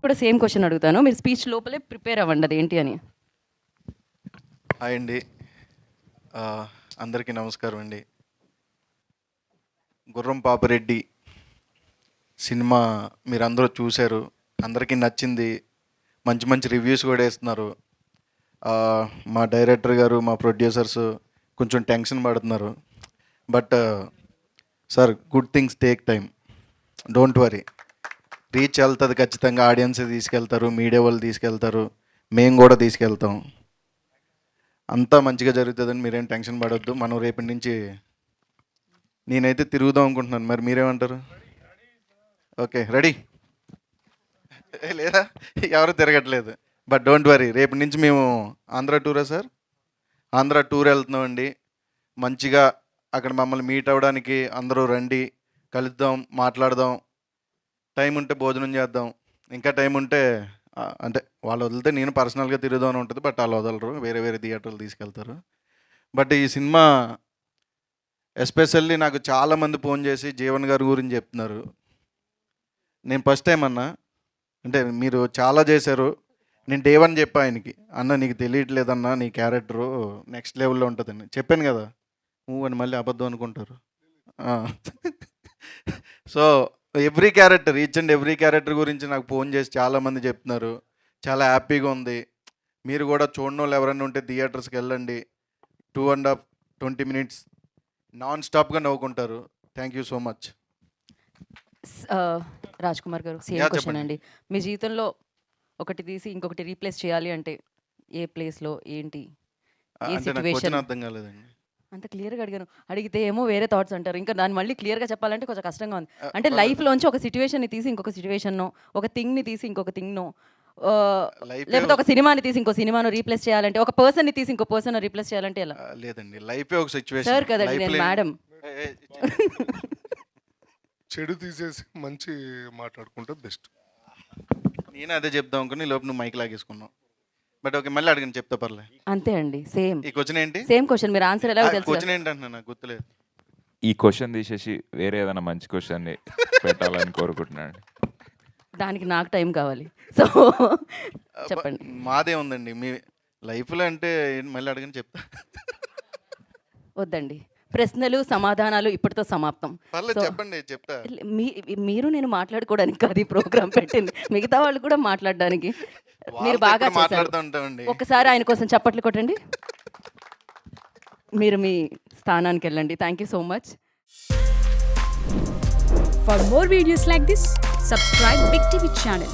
కూడా same question అడుగుతాను, మీరు స్పీచ్ లోపలే ప్రిపేర్ అవ్వండి అది ఏంటి అని. హాయ్ అండి, అందరికీ నమస్కారం అండి. గుర్రం పాపిరెడ్డి సినిమా మీరందరూ చూశారు, అందరికీ నచ్చింది, మంచి మంచి రివ్యూస్ కూడా వేస్తున్నారు. మా డైరెక్టర్ గారు, మా ప్రొడ్యూసర్స్ కొంచెం టెన్షన్ పడుతున్నారు. But sir, good things take time, don't worry. Reach వెళ్తుంది ఖచ్చితంగా, ఆడియన్స్ తీసుకెళ్తారు, మీడియా వాళ్ళు తీసుకెళ్తారు, మేము కూడా తీసుకెళ్తాం. అంతా మంచిగా జరుగుతుందని మీరేం టెన్షన్ పడొద్దు. మనం రేపటి నుంచి నేనైతే తిరుగుదాం అనుకుంటున్నాను, మరి మీరేమంటారు? Okay, ready? లేదా ఎవరు తిరగట్లేదు, బట్ డోంట్ వరీ, రేపటి నుంచి మేము ఆంధ్ర టూరా సార్, ఆంధ్ర టూర్ వెళ్తున్నామండి. మంచిగా అక్కడ మమ్మల్ని మీట్ అవ్వడానికి అందరూ రండి, కలుద్దాం, మాట్లాడదాం, టైం ఉంటే భోజనం చేద్దాం, ఇంకా టైం ఉంటే అంటే వాళ్ళు వదిలితే నేను పర్సనల్గా తిరుగుదాం అని ఉంటుంది, బట్ వాళ్ళు వదలరు, వేరే వేరే థియేటర్లు తీసుకెళ్తారు. బట్ ఈ సినిమా ఎస్పెషల్లీ నాకు చాలామంది ఫోన్ చేసి జీవన్ గారి గురించి చెప్తున్నారు. నేను ఫస్ట్ టైం అన్నా, అంటే మీరు చాలా చేశారు, నేను డే వన్ చెప్పా ఆయనకి, అన్న నీకు తెలియట్లేదన్నా, నీ క్యారెక్టరు నెక్స్ట్ లెవెల్లో ఉంటుందని చెప్పాను కదా. అని మళ్ళీ అబద్ధం అనుకుంటారు. So every character, each and every character గురించి నాకు ఫోన్ చేసి చాలామంది చెప్తున్నారు. చాలా హ్యాపీగా ఉంది. మీరు కూడా చూడని వాళ్ళు ఎవరైనా ఉంటే థియేటర్స్కి వెళ్ళండి. 2.5 20 minutes నాన్ స్టాప్గా నవ్వుకుంటారు. Thank you so much. Raj Kumar garu, same question అండి. మీ జీవితంలో ఒకటి తీసి ఇంకొకటి రీప్లేస్ చేయాలి అంటే ఏ ప్లేస్లో, ఏంటి, ఏ సిచ్యువేషన్? అర్థం కాలేదండి. అంత క్లియర్గా అడిగాను. అడిగితే ఏమో వేరే థాట్స్ అంటారు, ఇంకా దాన్ని మళ్ళీ క్లియర్గా చెప్పాలంటే కొంచెం కష్టంగా ఉంది. అంటే లైఫ్లోంచి ఒక సిచ్యువేషన్ని తీసి ఇంకొక సిచ్యువేషన్నో, ఒక థింగ్ని తీసి ఇంకొక థింగ్నో, లేకపోతే ఒక సినిమాని తీసి ఇంకో సినిమాను రీప్లేస్ చేయాలంటే, ఒక పర్సన్ని తీసి ఇంకో పర్సన్ రీప్లేస్ చేయాలంటే ఎలా? లేదండి, లైఫే ఒక సిచ్యువేషన్. సార్ కదండి, నేను మేడం. చెడు తీసేసి మంచి మాట్లాడుకుంటే బెస్ట్. నేను అదే చెప్దాం అనుకుని లోపు నువ్వు మైక్ లాగేసుకున్నావు. బట్ ఓకే, మళ్ళీ అడిగిన చెప్తా పర్లే. అంతే అండి, సేమ్. ఈ క్వశ్చన్ ఏంటి? సేమ్ క్వశ్చన్, మీరు ఆన్సర్ ఎలా తెలుసు? క్వశ్చన్ ఏంటంటున్నా, నాకు గుర్తులేదు. ఈ క్వశ్చన్ తీసేసి వేరే ఏదైనా మంచి క్వశ్చన్ని పెట్టాలని కోరుకుంటున్నాను. దానికి నాకు టైం కావాలి, సో చెప్పండి. మాదే ఉందండి మీ లైఫ్లో అంటే మళ్ళీ అడగని చెప్తా. వద్దండి, ప్రశ్నలు సమాధానాలు ఇప్పటితో సమాప్తం. పర్లేదు, చెప్పండి, చెప్తా. మీరు నేను మాట్లాడుకోవడానికి కాదు ఈ ప్రోగ్రామ్ పెట్టింది, మిగతా వాళ్ళు కూడా మాట్లాడడానికి. మీరు బాగా మాట్లాడుతూ ఉంటామండి. ఒకసారి ఆయన కోసం చప్పట్లు కొట్టండి. మీరు మీ స్థానానికి వెళ్ళండి. Thank you so much. For more videos like this, subscribe Big TV channel.